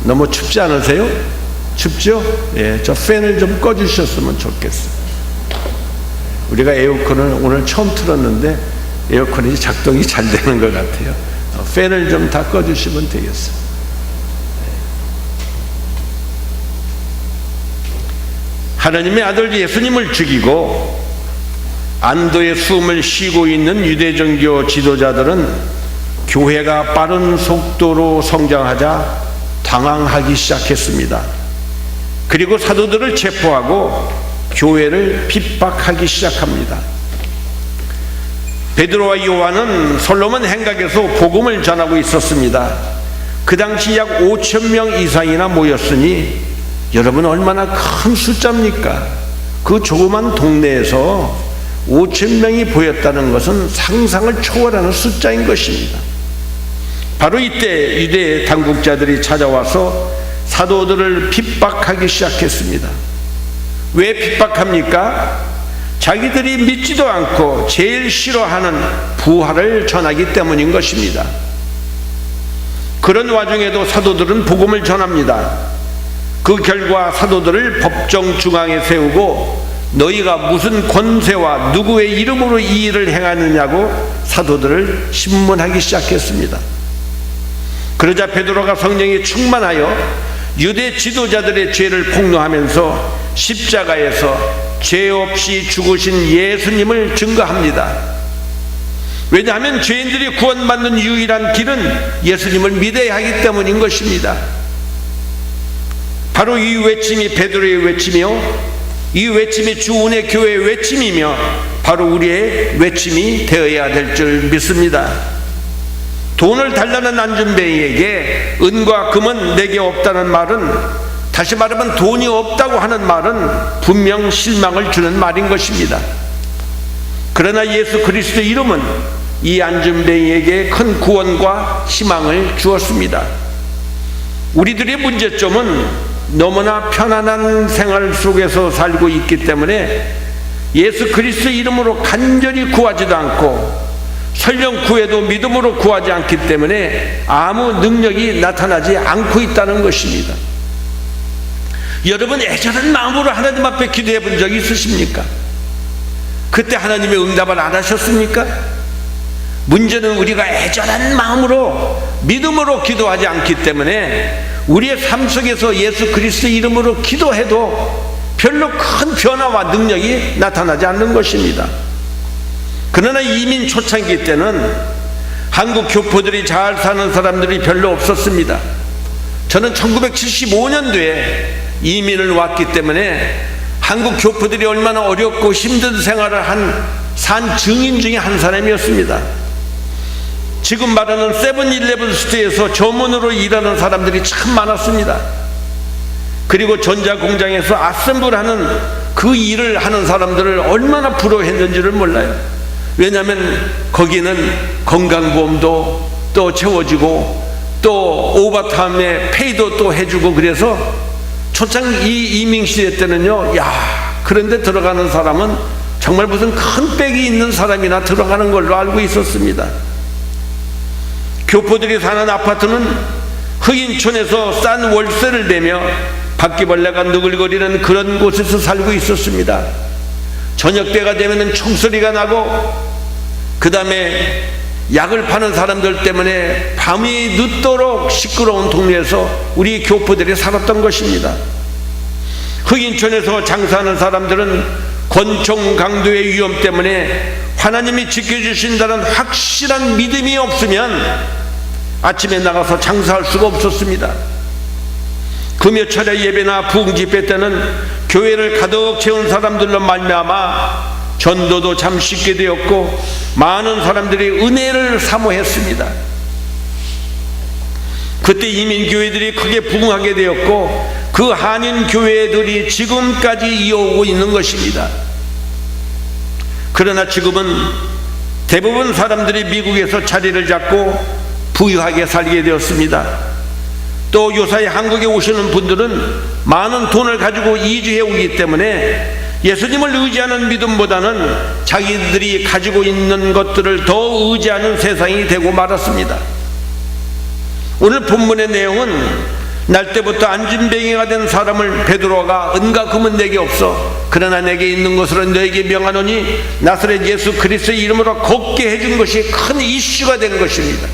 너무 춥지 않으세요? 춥죠? 예, 저 팬을 좀 꺼주셨으면 좋겠어요. 우리가 에어컨을 오늘 처음 틀었는데 에어컨이 작동이 잘 되는 것 같아요. 팬을 좀 다 꺼주시면 되겠어요. 하나님의 아들 예수님을 죽이고 안도의 숨을 쉬고 있는 유대종교 지도자들은 교회가 빠른 속도로 성장하자 당황하기 시작했습니다. 그리고 사도들을 체포하고 교회를 핍박하기 시작합니다. 베드로와 요한은 솔로몬 행각에서 복음을 전하고 있었습니다. 그 당시 약 5,000명 이상이나 모였으니 여러분 얼마나 큰 숫자입니까? 그 조그만 동네에서 5,000명이 보였다는 것은 상상을 초월하는 숫자인 것입니다. 바로 이때 유대 당국자들이 찾아와서 사도들을 핍박하기 시작했습니다. 왜 핍박합니까? 자기들이 믿지도 않고 제일 싫어하는 부활을 전하기 때문인 것입니다. 그런 와중에도 사도들은 복음을 전합니다. 그 결과 사도들을 법정 중앙에 세우고 너희가 무슨 권세와 누구의 이름으로 이 일을 행하느냐고 사도들을 신문하기 시작했습니다. 그러자 베드로가 성령이 충만하여 유대 지도자들의 죄를 폭로하면서 십자가에서 죄 없이 죽으신 예수님을 증거합니다. 왜냐하면 죄인들이 구원받는 유일한 길은 예수님을 믿어야 하기 때문인 것입니다. 바로 이 외침이 베드로의 외침이요, 이 외침이 주은혜 교회의 외침이며 바로 우리의 외침이 되어야 될 줄 믿습니다. 돈을 달라는 안준뱅이에게 은과 금은 내게 없다는 말은, 다시 말하면 돈이 없다고 하는 말은 분명 실망을 주는 말인 것입니다. 그러나 예수 그리스도 이름은 이 안준뱅이에게 큰 구원과 희망을 주었습니다. 우리들의 문제점은 너무나 편안한 생활 속에서 살고 있기 때문에 예수 그리스도 이름으로 간절히 구하지도 않고 설령 구해도 믿음으로 구하지 않기 때문에 아무 능력이 나타나지 않고 있다는 것입니다. 여러분 애절한 마음으로 하나님 앞에 기도해 본 적이 있으십니까? 그때 하나님의 응답을 안 하셨습니까? 문제는 우리가 애절한 마음으로 믿음으로 기도하지 않기 때문에 우리의 삶 속에서 예수 그리스도 이름으로 기도해도 별로 큰 변화와 능력이 나타나지 않는 것입니다. 그러나 이민 초창기 때는 한국 교포들이 잘 사는 사람들이 별로 없었습니다. 저는 1975년도에 이민을 왔기 때문에 한국 교포들이 얼마나 어렵고 힘든 생활을 산 증인 중에 한 사람이었습니다. 지금 말하는 세븐일레븐 스토어에서 점원으로 일하는 사람들이 참 많았습니다. 그리고 전자공장에서 아셈블하는 그 일을 하는 사람들을 얼마나 부러워했는지를 몰라요. 왜냐하면 거기는 건강보험도 또 채워주고 또 오버타임에 페이도 또 해주고, 그래서 초창 이 이민시대 때는요, 그런데 들어가는 사람은 정말 무슨 큰 백이 있는 사람이나 들어가는 걸로 알고 있었습니다. 교포들이 사는 아파트는 흑인촌에서 싼 월세를 내며 바퀴벌레가 누글거리는 그런 곳에서 살고 있었습니다. 저녁 때가 되면 총소리가 나고, 그 다음에 약을 파는 사람들 때문에 밤이 늦도록 시끄러운 동네에서 우리 교포들이 살았던 것입니다. 흑인촌에서 장사하는 사람들은 권총 강도의 위험 때문에 하나님이 지켜주신다는 확실한 믿음이 없으면 아침에 나가서 장사할 수가 없었습니다. 금요철의 예배나 부흥집회 때는 교회를 가득 채운 사람들로 말미암아 전도도 참 쉽게 되었고 많은 사람들이 은혜를 사모했습니다. 그때 이민교회들이 크게 부흥하게 되었고 그 한인교회들이 지금까지 이어오고 있는 것입니다. 그러나 지금은 대부분 사람들이 미국에서 자리를 잡고 부유하게 살게 되었습니다. 또 요사이 한국에 오시는 분들은 많은 돈을 가지고 이주해 오기 때문에 예수님을 의지하는 믿음보다는 자기들이 가지고 있는 것들을 더 의지하는 세상이 되고 말았습니다. 오늘 본문의 내용은 날 때부터 안진뱅이가 된 사람을 베드로가 은과 금은 내게 없어 그러나 내게 있는 것으로 너에게 명하노니 나사렛 예수 그리스도의 이름으로 걷게 해준 것이 큰 이슈가 된 것입니다.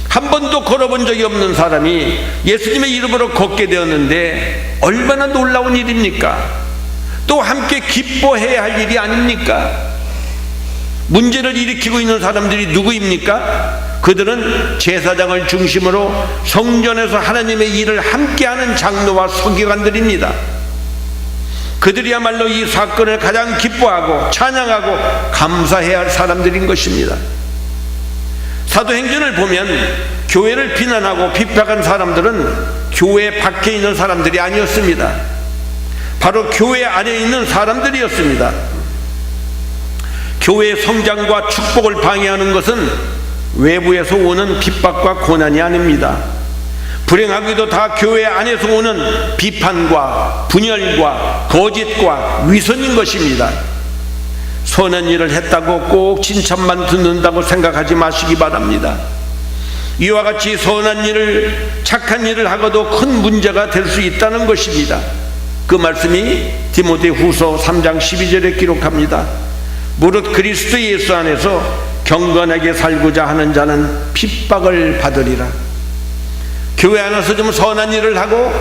한 번도 걸어본 적이 없는 사람이 예수님의 이름으로 걷게 되었는데 얼마나 놀라운 일입니까? 또 함께 기뻐해야 할 일이 아닙니까? 문제를 일으키고 있는 사람들이 누구입니까? 그들은 제사장을 중심으로 성전에서 하나님의 일을 함께하는 장로와 서기관들입니다. 그들이야말로 이 사건을 가장 기뻐하고 찬양하고 감사해야 할 사람들인 것입니다. 사도행전을 보면 교회를 비난하고 비판한 사람들은 교회 밖에 있는 사람들이 아니었습니다. 바로 교회 안에 있는 사람들이었습니다. 교회의 성장과 축복을 방해하는 것은 외부에서 오는 핍박과 고난이 아닙니다. 불행하게도 다 교회 안에서 오는 비판과 분열과 거짓과 위선인 것입니다. 선한 일을 했다고 꼭 칭찬만 듣는다고 생각하지 마시기 바랍니다. 이와 같이 선한 일을, 착한 일을 하고도 큰 문제가 될 수 있다는 것입니다. 그 말씀이 디모데후서 3장 12절에 기록합니다. 무릇 그리스도 예수 안에서 경건하게 살고자 하는 자는 핍박을 받으리라. 교회 안에서 좀 선한 일을 하고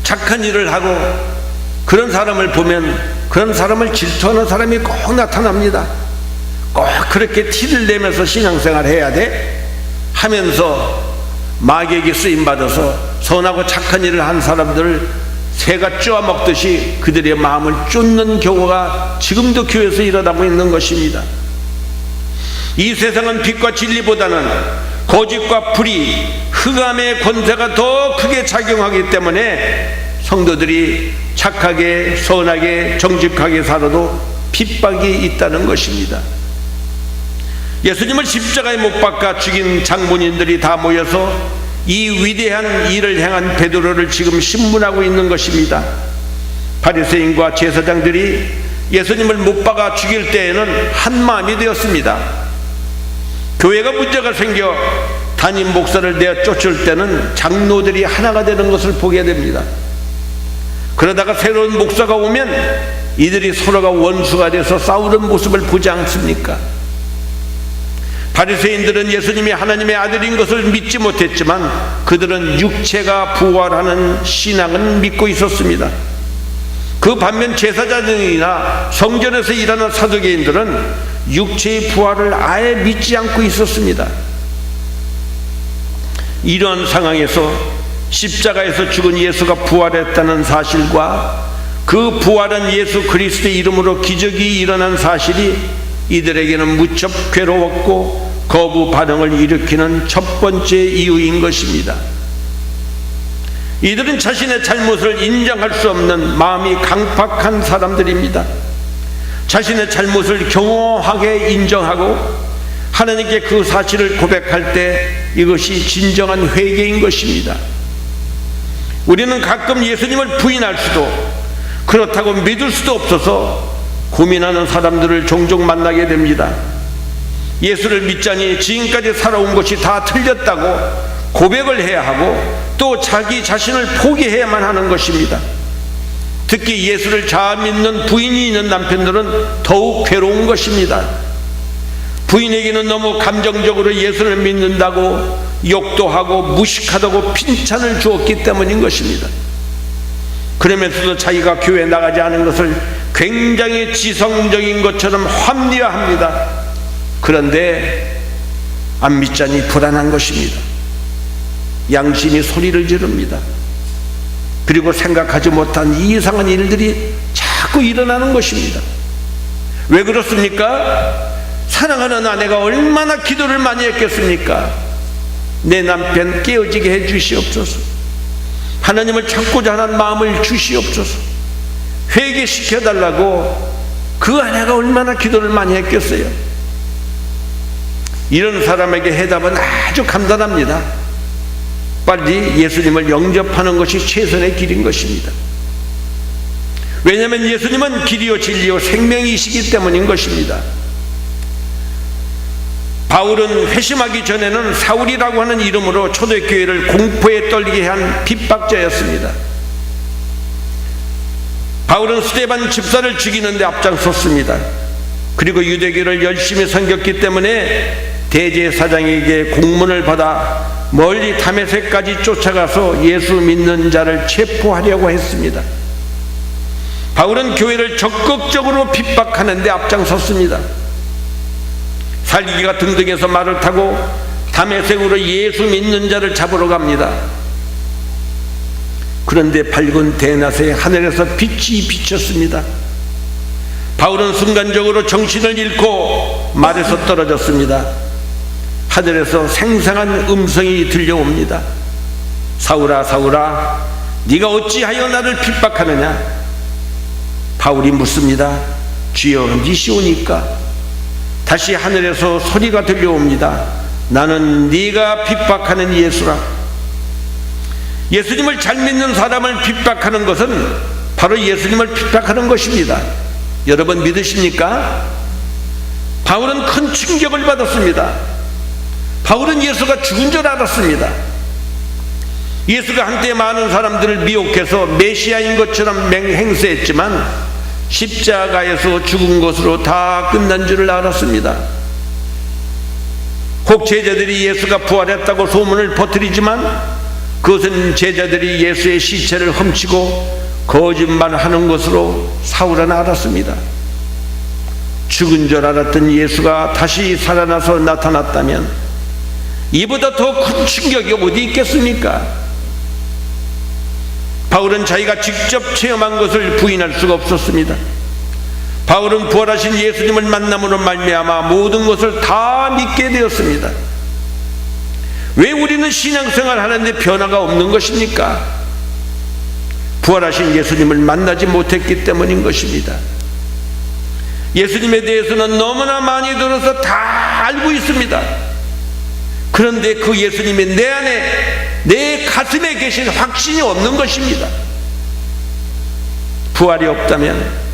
착한 일을 하고 그런 사람을 보면 그런 사람을 질투하는 사람이 꼭 나타납니다. 꼭 그렇게 티를 내면서 신앙생활 해야 돼? 하면서 마귀에게 쓰임받아서 선하고 착한 일을 한 사람들을 새가 쪼아먹듯이 그들의 마음을 쫓는 경우가 지금도 교회에서 일어나고 있는 것입니다. 이 세상은 빛과 진리보다는 거짓과 불의, 흑암의 권세가 더 크게 작용하기 때문에 성도들이 착하게, 선하게, 정직하게 살아도 핍박이 있다는 것입니다. 예수님을 십자가에 못 박아 죽인 장본인들이 다 모여서 이 위대한 일을 행한 베드로를 지금 신문하고 있는 것입니다. 바리새인과 제사장들이 예수님을 못 박아 죽일 때에는 한 마음이 되었습니다. 교회가 문제가 생겨 담임 목사를 내어 쫓을 때는 장로들이 하나가 되는 것을 보게 됩니다. 그러다가 새로운 목사가 오면 이들이 서로가 원수가 돼서 싸우는 모습을 보지 않습니까? 바리새인들은 예수님이 하나님의 아들인 것을 믿지 못했지만 그들은 육체가 부활하는 신앙은 믿고 있었습니다. 그 반면 제사장이나 성전에서 일하는 사두개인들은 육체의 부활을 아예 믿지 않고 있었습니다. 이런 상황에서 십자가에서 죽은 예수가 부활했다는 사실과 그 부활한 예수 그리스도의 이름으로 기적이 일어난 사실이 이들에게는 무척 괴로웠고 거부 반응을 일으키는 첫 번째 이유인 것입니다. 이들은 자신의 잘못을 인정할 수 없는 마음이 강팍한 사람들입니다. 자신의 잘못을 경허하게 인정하고 하나님께 그 사실을 고백할 때 이것이 진정한 회개인 것입니다. 우리는 가끔 예수님을 부인할 수도 그렇다고 믿을 수도 없어서 고민하는 사람들을 종종 만나게 됩니다. 예수를 믿자니 지금까지 살아온 것이 다 틀렸다고 고백을 해야 하고 또 자기 자신을 포기해야만 하는 것입니다. 특히 예수를 잘 믿는 부인이 있는 남편들은 더욱 괴로운 것입니다. 부인에게는 너무 감정적으로 예수를 믿는다고 욕도 하고 무식하다고 핀찬을 주었기 때문인 것입니다. 그러면서도 자기가 교회에 나가지 않은 것을 굉장히 지성적인 것처럼 합리화합니다. 그런데 안 믿자니 불안한 것입니다. 양심이 소리를 지릅니다. 그리고 생각하지 못한 이상한 일들이 자꾸 일어나는 것입니다. 왜 그렇습니까? 사랑하는 아내가 얼마나 기도를 많이 했겠습니까? 내 남편 깨어지게 해 주시옵소서. 하나님을 찾고자 하는 마음을 주시옵소서. 회개시켜달라고 그 아내가 얼마나 기도를 많이 했겠어요. 이런 사람에게 해답은 아주 간단합니다. 빨리 예수님을 영접하는 것이 최선의 길인 것입니다. 왜냐하면 예수님은 길이요 진리요 생명이시기 때문인 것입니다. 바울은 회심하기 전에는 사울이라고 하는 이름으로 초대교회를 공포에 떨게 한 핍박자였습니다. 바울은 스데반 집사를 죽이는 데 앞장섰습니다. 그리고 유대교를 열심히 섬겼기 때문에 대제사장에게 공문을 받아 멀리 다메섹까지 쫓아가서 예수 믿는 자를 체포하려고 했습니다. 바울은 교회를 적극적으로 핍박하는 데 앞장섰습니다. 살기가 등등해서 말을 타고 다메섹으로 예수 믿는 자를 잡으러 갑니다. 그런데 밝은 대낮에 하늘에서 빛이 비쳤습니다. 바울은 순간적으로 정신을 잃고 말에서 떨어졌습니다. 하늘에서 생생한 음성이 들려옵니다. 사울아 사울아, 네가 어찌하여 나를 핍박하느냐? 바울이 묻습니다. 주여, 니시오니까? 다시 하늘에서 소리가 들려옵니다. 나는 네가 핍박하는 예수라. 예수님을 잘 믿는 사람을 핍박하는 것은 바로 예수님을 핍박하는 것입니다. 여러분 믿으십니까? 바울은 큰 충격을 받았습니다. 바울은 예수가 죽은 줄 알았습니다. 예수가 한때 많은 사람들을 미혹해서 메시아인 것처럼 행세했지만 십자가에서 죽은 것으로 다 끝난 줄을 알았습니다. 혹 제자들이 예수가 부활했다고 소문을 퍼뜨리지만 그것은 제자들이 예수의 시체를 훔치고 거짓말하는 것으로 사울은 알았습니다. 죽은 줄 알았던 예수가 다시 살아나서 나타났다면 이보다 더 큰 충격이 어디 있겠습니까? 바울은 자기가 직접 체험한 것을 부인할 수가 없었습니다. 바울은 부활하신 예수님을 만남으로 말미암아 모든 것을 다 믿게 되었습니다. 왜 우리는 신앙생활 하는데 변화가 없는 것입니까? 부활하신 예수님을 만나지 못했기 때문인 것입니다. 예수님에 대해서는 너무나 많이 들어서 다 알고 있습니다. 그런데 그 예수님이 내 안에, 내 가슴에 계신 확신이 없는 것입니다. 부활이 없다면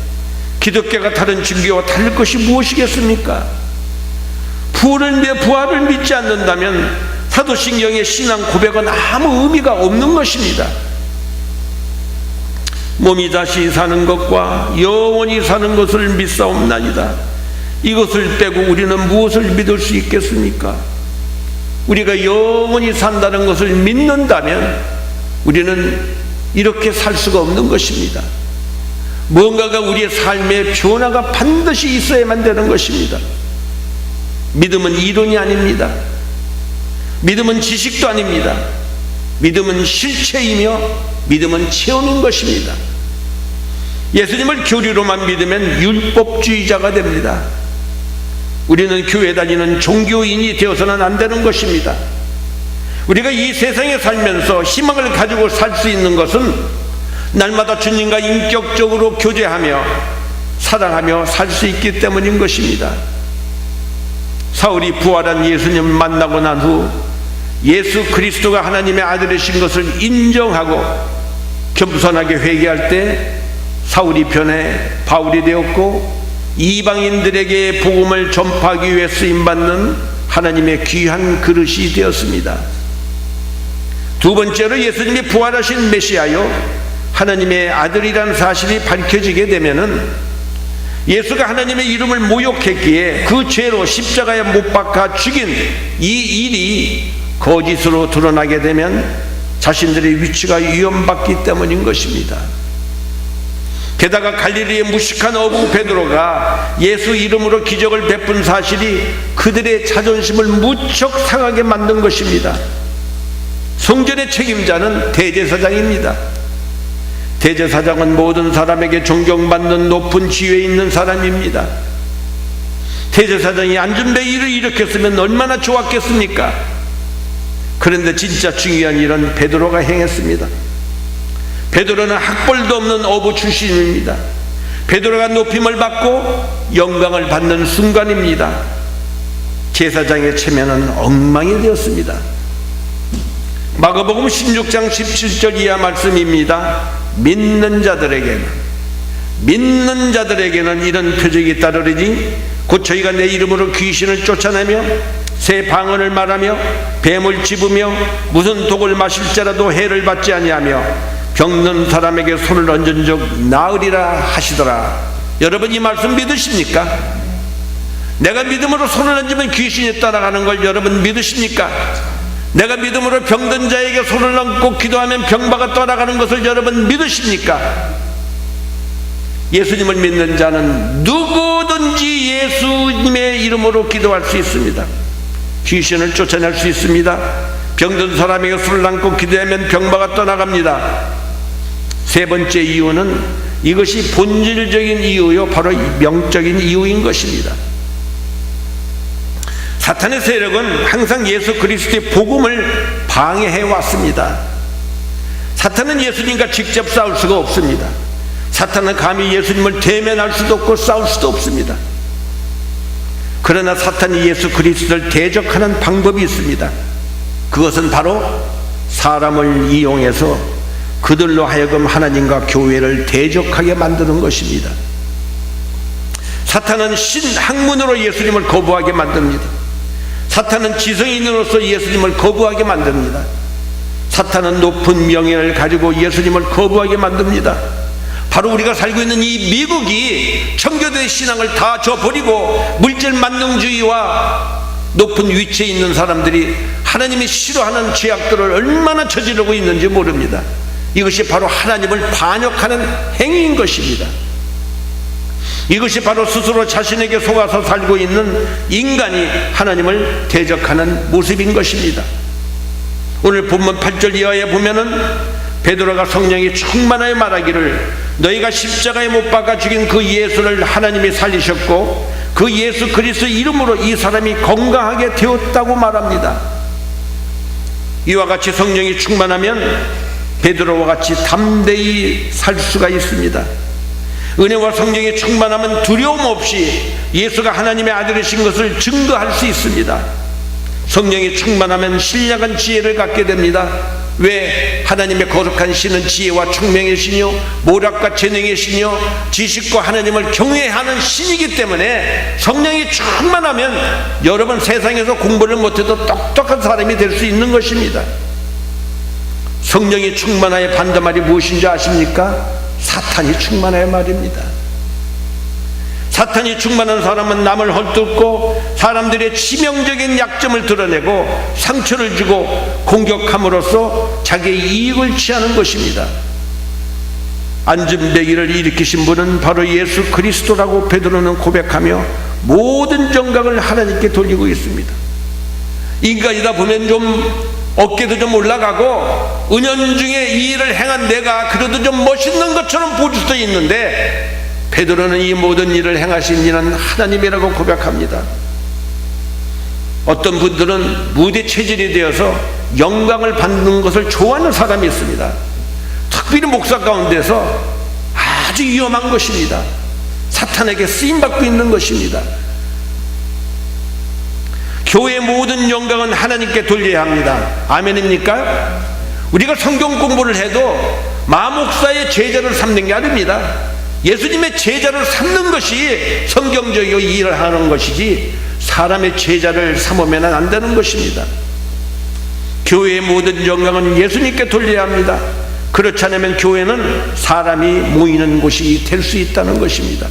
기독교가 다른 종교와 다를 것이 무엇이겠습니까? 부활을 믿지 않는다면 사도신경의 신앙 고백은 아무 의미가 없는 것입니다. 몸이 다시 사는 것과 영원히 사는 것을 믿사옵나이다. 이것을 빼고 우리는 무엇을 믿을 수 있겠습니까? 우리가 영원히 산다는 것을 믿는다면 우리는 이렇게 살 수가 없는 것입니다. 무언가가 우리의 삶의 변화가 반드시 있어야만 되는 것입니다. 믿음은 이론이 아닙니다. 믿음은 지식도 아닙니다. 믿음은 실체이며 믿음은 체험인 것입니다. 예수님을 교리로만 믿으면 율법주의자가 됩니다. 우리는 교회 다니는 종교인이 되어서는 안 되는 것입니다. 우리가 이 세상에 살면서 희망을 가지고 살 수 있는 것은 날마다 주님과 인격적으로 교제하며 사랑하며 살 수 있기 때문인 것입니다. 사울이 부활한 예수님을 만나고 난 후 예수 그리스도가 하나님의 아들이신 것을 인정하고 겸손하게 회개할 때 사울이 변해 바울이 되었고 이방인들에게 복음을 전파하기 위해 쓰임받는 하나님의 귀한 그릇이 되었습니다. 두 번째로 예수님이 부활하신 메시아요 하나님의 아들이라는 사실이 밝혀지게 되면은 예수가 하나님의 이름을 모욕했기에 그 죄로 십자가에 못 박아 죽인 이 일이 거짓으로 드러나게 되면 자신들의 위치가 위험받기 때문인 것입니다. 게다가 갈릴리의 무식한 어부 베드로가 예수 이름으로 기적을 베푼 사실이 그들의 자존심을 무척 상하게 만든 것입니다. 성전의 책임자는 대제사장입니다. 대제사장은 모든 사람에게 존경받는 높은 지위에 있는 사람입니다. 대제사장이 안전벨 일을 일으켰으면 얼마나 좋았겠습니까? 그런데 진짜 중요한 일은 베드로가 행했습니다. 베드로는 학벌도 없는 어부 출신입니다. 베드로가 높임을 받고 영광을 받는 순간입니다. 제사장의 체면은 엉망이 되었습니다. 마가복음 16장 17절 이하 말씀입니다. 믿는 자들에게는 이런 표적이 따르리니 곧 저희가 내 이름으로 귀신을 쫓아내며 새 방언을 말하며 뱀을 집으며 무슨 독을 마실지라도 해를 받지 아니하며 병든 사람에게 손을 얹은 적 나으리라 하시더라. 여러분 이 말씀 믿으십니까? 내가 믿음으로 손을 얹으면 귀신이 떠나가는 걸 여러분 믿으십니까? 내가 믿음으로 병든 자에게 손을 얹고 기도하면 병마가 떠나가는 것을 여러분 믿으십니까? 예수님을 믿는 자는 누구든지 예수님의 이름으로 기도할 수 있습니다. 귀신을 쫓아낼 수 있습니다. 병든 사람에게 손을 얹고 기도하면 병마가 떠나갑니다. 세 번째 이유는 이것이 본질적인 이유요, 바로 명적인 이유인 것입니다. 사탄의 세력은 항상 예수 그리스도의 복음을 방해해 왔습니다. 사탄은 예수님과 직접 싸울 수가 없습니다. 사탄은 감히 예수님을 대면할 수도 없고 싸울 수도 없습니다. 그러나 사탄이 예수 그리스도를 대적하는 방법이 있습니다. 그것은 바로 사람을 이용해서 그들로 하여금 하나님과 교회를 대적하게 만드는 것입니다. 사탄은 신학문으로 예수님을 거부하게 만듭니다. 사탄은 지성인으로서 예수님을 거부하게 만듭니다. 사탄은 높은 명예를 가지고 예수님을 거부하게 만듭니다. 바로 우리가 살고 있는 이 미국이 청교도의 신앙을 다 저버리고 물질 만능주의와 높은 위치에 있는 사람들이 하나님이 싫어하는 죄악들을 얼마나 저지르고 있는지 모릅니다. 이것이 바로 하나님을 반역하는 행위인 것입니다. 이것이 바로 스스로 자신에게 속아서 살고 있는 인간이 하나님을 대적하는 모습인 것입니다. 오늘 본문 8절 이하에 보면은 베드로가 성령이 충만하여 말하기를 너희가 십자가에 못 박아 죽인 그 예수를 하나님이 살리셨고 그 예수 그리스도 이름으로 이 사람이 건강하게 되었다고 말합니다. 이와 같이 성령이 충만하면 베드로와 같이 담대히 살 수가 있습니다. 은혜와 성령이 충만하면 두려움 없이 예수가 하나님의 아들이신 것을 증거할 수 있습니다. 성령이 충만하면 신령한 지혜를 갖게 됩니다. 왜? 하나님의 거룩한 신은 지혜와 총명의 신이요 모략과 재능의 신이요 지식과 하나님을 경외하는 신이기 때문에 성령이 충만하면 여러분 세상에서 공부를 못해도 똑똑한 사람이 될 수 있는 것입니다. 성령이 충만하여 반대말이 무엇인지 아십니까? 사탄이 충만하여 말입니다. 사탄이 충만한 사람은 남을 헐뜯고 사람들의 치명적인 약점을 드러내고 상처를 주고 공격함으로써 자기의 이익을 취하는 것입니다. 안전배기를 일으키신 분은 바로 예수 그리스도라고 베드로는 고백하며 모든 정각을 하나님께 돌리고 있습니다. 인간이다 보면 좀 어깨도 좀 올라가고 은연중에 이 일을 행한 내가 그래도 좀 멋있는 것처럼 보일 수도 있는데 베드로는 이 모든 일을 행하신 이는 하나님이라고 고백합니다. 어떤 분들은 무대 체질이 되어서 영광을 받는 것을 좋아하는 사람이 있습니다. 특별히 목사 가운데서 아주 위험한 것입니다. 사탄에게 쓰임받고 있는 것입니다. 교회의 모든 영광은 하나님께 돌려야 합니다. 아멘입니까? 우리가 성경 공부를 해도 마목사의 제자를 삼는 게 아닙니다. 예수님의 제자를 삼는 것이 성경적이고 일을 하는 것이지 사람의 제자를 삼으면 안 되는 것입니다. 교회의 모든 영광은 예수님께 돌려야 합니다. 그렇지 않으면 교회는 사람이 모이는 곳이 될 수 있다는 것입니다.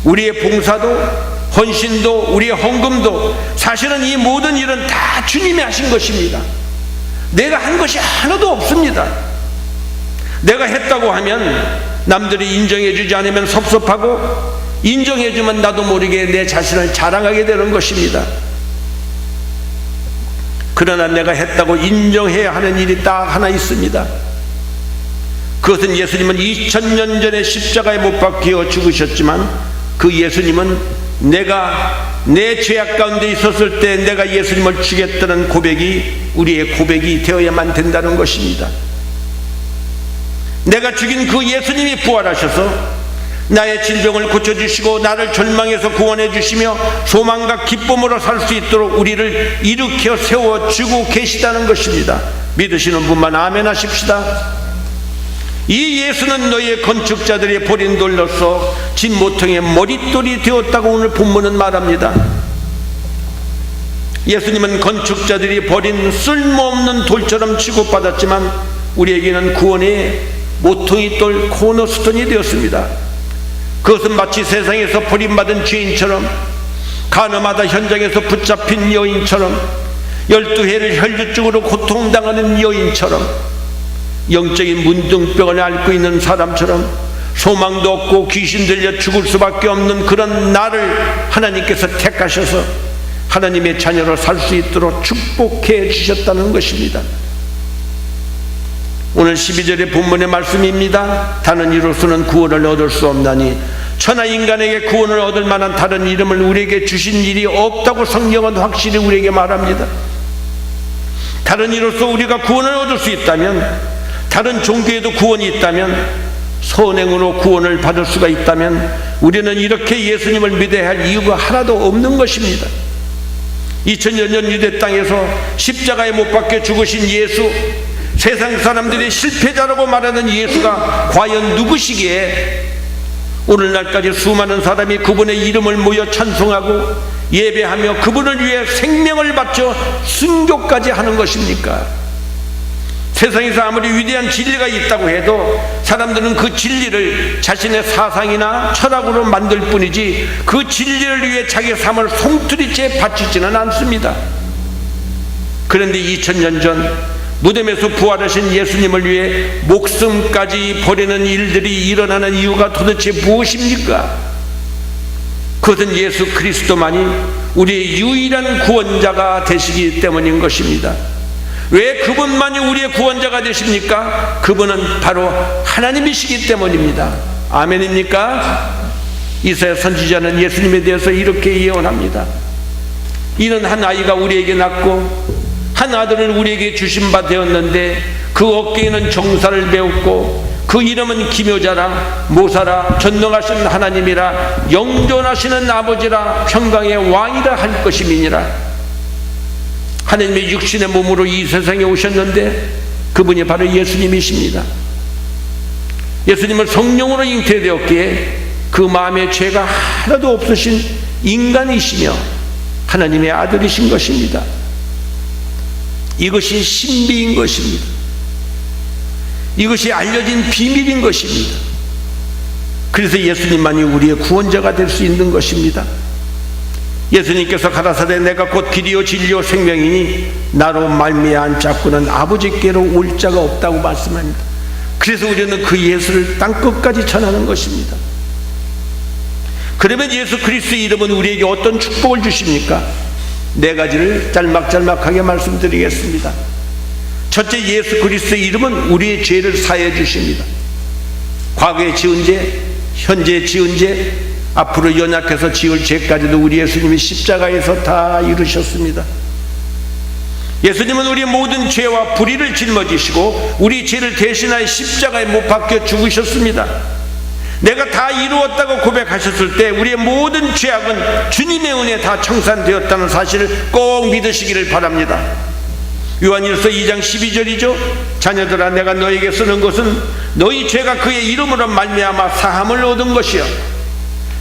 우리의 봉사도 헌신도 우리의 헌금도 사실은 이 모든 일은 다 주님이 하신 것입니다. 내가 한 것이 하나도 없습니다. 내가 했다고 하면 남들이 인정해주지 않으면 섭섭하고 인정해주면 나도 모르게 내 자신을 자랑하게 되는 것입니다. 그러나 내가 했다고 인정해야 하는 일이 딱 하나 있습니다. 그것은 예수님은 2000년 전에 십자가에 못 박혀 죽으셨지만 그 예수님은 내가 내 죄악 가운데 있었을 때 내가 예수님을 죽였다는 고백이 우리의 고백이 되어야만 된다는 것입니다. 내가 죽인 그 예수님이 부활하셔서 나의 질병을 고쳐주시고 나를 절망에서 구원해 주시며 소망과 기쁨으로 살 수 있도록 우리를 일으켜 세워주고 계시다는 것입니다. 믿으시는 분만 아멘 하십시다. 이 예수는 너희의 건축자들의 버린 돌로서 진모퉁이의 머릿돌이 되었다고 오늘 본문은 말합니다. 예수님은 건축자들이 버린 쓸모없는 돌처럼 취급받았지만 우리에게는 구원의 모퉁이 돌 코너스톤이 되었습니다. 그것은 마치 세상에서 버림받은 죄인처럼, 간음하다 현장에서 붙잡힌 여인처럼, 12해를 혈류증으로 고통당하는 여인처럼, 영적인 문둥병을 앓고 있는 사람처럼, 소망도 없고 귀신 들려 죽을 수밖에 없는 그런 나를 하나님께서 택하셔서 하나님의 자녀로 살 수 있도록 축복해 주셨다는 것입니다. 오늘 12절의 본문의 말씀입니다. 다른 이로서는 구원을 얻을 수 없나니 천하 인간에게 구원을 얻을 만한 다른 이름을 우리에게 주신 일이 없다고 성경은 확실히 우리에게 말합니다. 다른 이로서 우리가 구원을 얻을 수 있다면, 다른 종교에도 구원이 있다면, 선행으로 구원을 받을 수가 있다면 우리는 이렇게 예수님을 믿어야 할 이유가 하나도 없는 것입니다. 2000여 년 유대 땅에서 십자가에 못 박혀 죽으신 예수, 세상 사람들이 실패자라고 말하는 예수가 과연 누구시기에 오늘날까지 수많은 사람이 그분의 이름을 모여 찬송하고 예배하며 그분을 위해 생명을 바쳐 순교까지 하는 것입니까? 세상에서 아무리 위대한 진리가 있다고 해도 사람들은 그 진리를 자신의 사상이나 철학으로 만들 뿐이지 그 진리를 위해 자기 삶을 송두리째 바치지는 않습니다. 그런데 2000년 전 무덤에서 부활하신 예수님을 위해 목숨까지 버리는 일들이 일어나는 이유가 도대체 무엇입니까? 그것은 예수 그리스도만이 우리의 유일한 구원자가 되시기 때문인 것입니다. 왜 그분만이 우리의 구원자가 되십니까? 그분은 바로 하나님이시기 때문입니다. 아멘입니까? 이사야 선지자는 예수님에 대해서 이렇게 예언합니다. 이는 한 아이가 우리에게 낳고 한 아들을 우리에게 주신 바 되었는데 그 어깨에는 정사를 배웠고 그 이름은 기묘자라 모사라 전능하신 하나님이라 영존하시는 아버지라 평강의 왕이라 할 것임이니라. 하나님의 육신의 몸으로 이 세상에 오셨는데 그분이 바로 예수님이십니다. 예수님은 성령으로 잉태되었기에 그 마음에 죄가 하나도 없으신 인간이시며 하나님의 아들이신 것입니다. 이것이 신비인 것입니다. 이것이 알려진 비밀인 것입니다. 그래서 예수님만이 우리의 구원자가 될 수 있는 것입니다. 예수님께서 가라사대 내가 곧 길이요 진리요 생명이니 나로 말미암은 자꾸는 아버지께로 올 자가 없다고 말씀합니다. 그래서 우리는 그 예수를 땅끝까지 전하는 것입니다. 그러면 예수 그리스도의 이름은 우리에게 어떤 축복을 주십니까? 네 가지를 짤막짤막하게 말씀드리겠습니다. 첫째, 예수 그리스도의 이름은 우리의 죄를 사해 주십니다. 과거에 지은 죄, 현재 지은 죄, 앞으로 연약해서 지을 죄까지도 우리 예수님이 십자가에서 다 이루셨습니다. 예수님은 우리의 모든 죄와 불의를 짊어지시고 우리 죄를 대신하여 십자가에 못 박혀 죽으셨습니다. 내가 다 이루었다고 고백하셨을 때 우리의 모든 죄악은 주님의 은혜에 다 청산되었다는 사실을 꼭 믿으시기를 바랍니다. 요한일서 2장 12절이죠. 자녀들아 내가 너에게 쓰는 것은 너희 죄가 그의 이름으로 말미암아 사함을 얻은 것이요.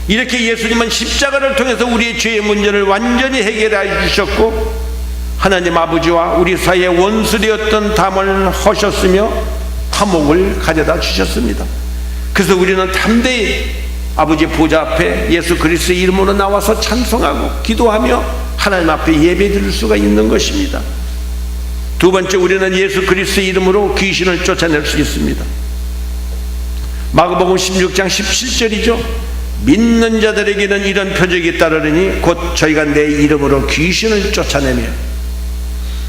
이렇게 예수님은 십자가를 통해서 우리의 죄의 문제를 완전히 해결해 주셨고 하나님 아버지와 우리 사이에 원수되었던 담을 허셨으며 화목을 가져다 주셨습니다. 그래서 우리는 담대히 아버지 보좌 앞에 예수 그리스도의 이름으로 나와서 찬송하고 기도하며 하나님 앞에 예배드릴 수가 있는 것입니다. 두 번째, 우리는 예수 그리스도의 이름으로 귀신을 쫓아낼 수 있습니다. 마가복음 16장 17절이죠. 믿는 자들에게는 이런 표적이 따르니 곧 저희가 내 이름으로 귀신을 쫓아내며.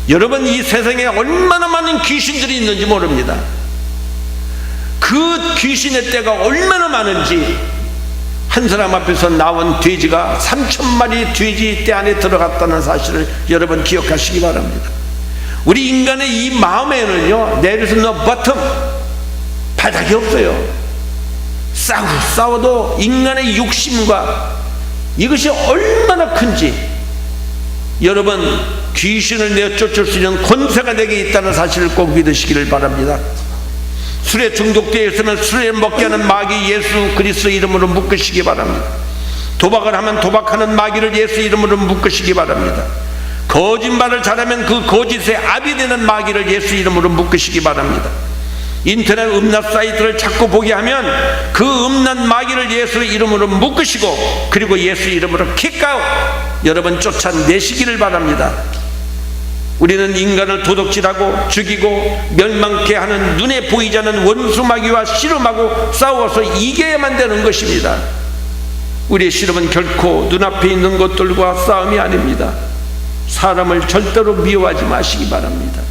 여러분, 이 세상에 얼마나 많은 귀신들이 있는지 모릅니다. 그 귀신의 떼가 얼마나 많은지 한 사람 앞에서 나온 돼지가 3,000마리 돼지 떼 안에 들어갔다는 사실을 여러분 기억하시기 바랍니다. 우리 인간의 이 마음에는요, there is no bottom, 바닥이 없어요. 싸워도 인간의 욕심과 이것이 얼마나 큰지, 여러분 귀신을 내어 쫓을 수 있는 권세가 내게 있다는 사실을 꼭 믿으시기를 바랍니다. 술에 중독되어 있으면 술을 먹게 하는 마귀 예수 그리스도 이름으로 묶으시기 바랍니다. 도박을 하면 도박하는 마귀를 예수 이름으로 묶으시기 바랍니다. 거짓말을 잘하면 그 거짓의 압이 되는 마귀를 예수 이름으로 묶으시기 바랍니다. 인터넷 음란 사이트를 자꾸 보게 하면 그 음란 마귀를 예수 이름으로 묶으시고, 그리고 예수 이름으로 킥아웃, 여러분 쫓아내시기를 바랍니다. 우리는 인간을 도둑질하고 죽이고 멸망케 하는 눈에 보이지 않는 원수 마귀와 씨름하고 싸워서 이겨야만 되는 것입니다. 우리의 씨름은 결코 눈앞에 있는 것들과 싸움이 아닙니다. 사람을 절대로 미워하지 마시기 바랍니다.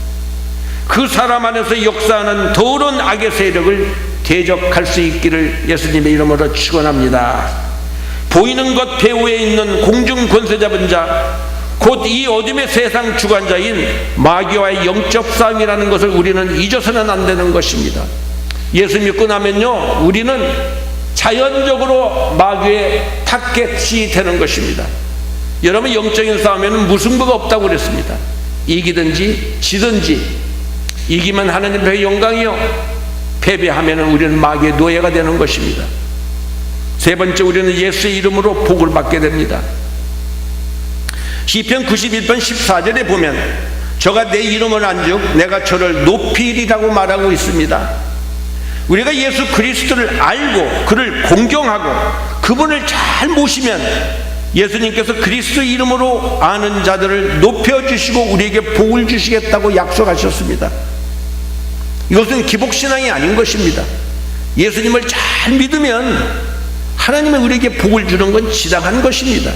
그 사람 안에서 역사하는 더러운 악의 세력을 대적할 수 있기를 예수님의 이름으로 축원합니다. 보이는 것 배후에 있는 공중 권세 잡은 자, 곧 이 어둠의 세상 주관자인 마귀와의 영적 싸움이라는 것을 우리는 잊어서는 안 되는 것입니다. 예수 믿고 나면요, 우리는 자연적으로 마귀의 타겟이 되는 것입니다. 여러분, 영적인 싸움에는 무승부가 없다고 그랬습니다. 이기든지 지든지, 이기면 하나님 배의 영광이요, 패배하면 우리는 마귀의 노예가 되는 것입니다. 세 번째, 우리는 예수의 이름으로 복을 받게 됩니다. 시편 91편 14절에 보면 저가 내 이름을 안즉 내가 저를 높이리라고 말하고 있습니다. 우리가 예수 그리스도를 알고 그를 공경하고 그분을 잘 모시면 예수님께서 그리스도 이름으로 아는 자들을 높여주시고 우리에게 복을 주시겠다고 약속하셨습니다. 이것은 기복신앙이 아닌 것입니다. 예수님을 잘 믿으면 하나님은 우리에게 복을 주는 건 지당한 것입니다.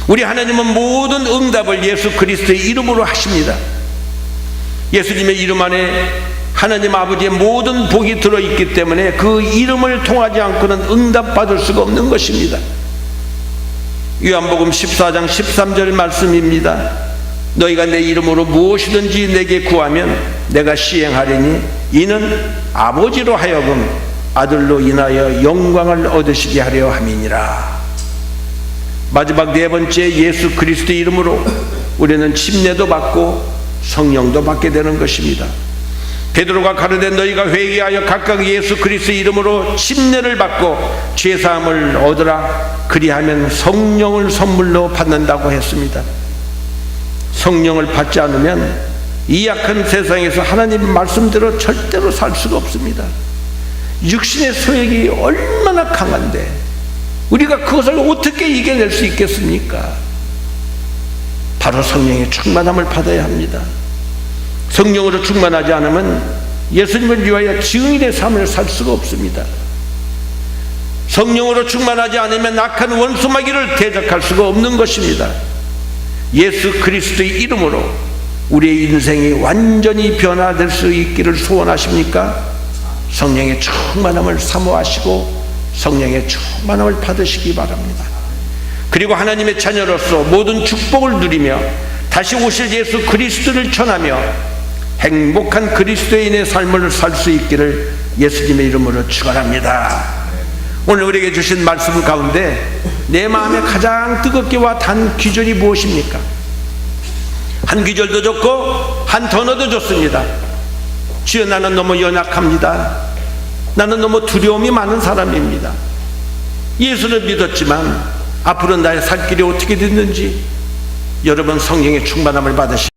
우리 하나님은 모든 응답을 예수 그리스도의 이름으로 하십니다. 예수님의 이름 안에 하나님 아버지의 모든 복이 들어있기 때문에 그 이름을 통하지 않고는 응답받을 수가 없는 것입니다. 요한복음 14장 13절 말씀입니다. 너희가 내 이름으로 무엇이든지 내게 구하면 내가 시행하리니 이는 아버지로 하여금 아들로 인하여 영광을 얻으시게 하려 함이니라. 마지막 네 번째, 예수 그리스도의 이름으로 우리는 침례도 받고 성령도 받게 되는 것입니다. 베드로가 가르되 너희가 회개하여 각각 예수 그리스도의 이름으로 침례를 받고 죄사함을 얻으라. 그리하면 성령을 선물로 받는다고 했습니다. 성령을 받지 않으면 이 약한 세상에서 하나님 말씀대로 절대로 살 수가 없습니다. 육신의 소욕이 얼마나 강한데 우리가 그것을 어떻게 이겨낼 수 있겠습니까? 바로 성령의 충만함을 받아야 합니다. 성령으로 충만하지 않으면 예수님을 위하여 증인의 삶을 살 수가 없습니다. 성령으로 충만하지 않으면 악한 원수 마귀를 대적할 수가 없는 것입니다. 예수 그리스도의 이름으로 우리의 인생이 완전히 변화될 수 있기를 소원하십니까? 성령의 충만함을 사모하시고 성령의 충만함을 받으시기 바랍니다. 그리고 하나님의 자녀로서 모든 축복을 누리며 다시 오실 예수 그리스도를 전하며 행복한 그리스도인의 삶을 살 수 있기를 예수님의 이름으로 축원합니다. 오늘 우리에게 주신 말씀 가운데 내 마음에 가장 뜨겁게 와 단 귀절이 무엇입니까? 한 귀절도 좋고 한 단어도 좋습니다. 주여, 나는 너무 연약합니다. 나는 너무 두려움이 많은 사람입니다. 예수를 믿었지만 앞으로 나의 살 길이 어떻게 됐는지, 여러분 성령의 충만함을 받으시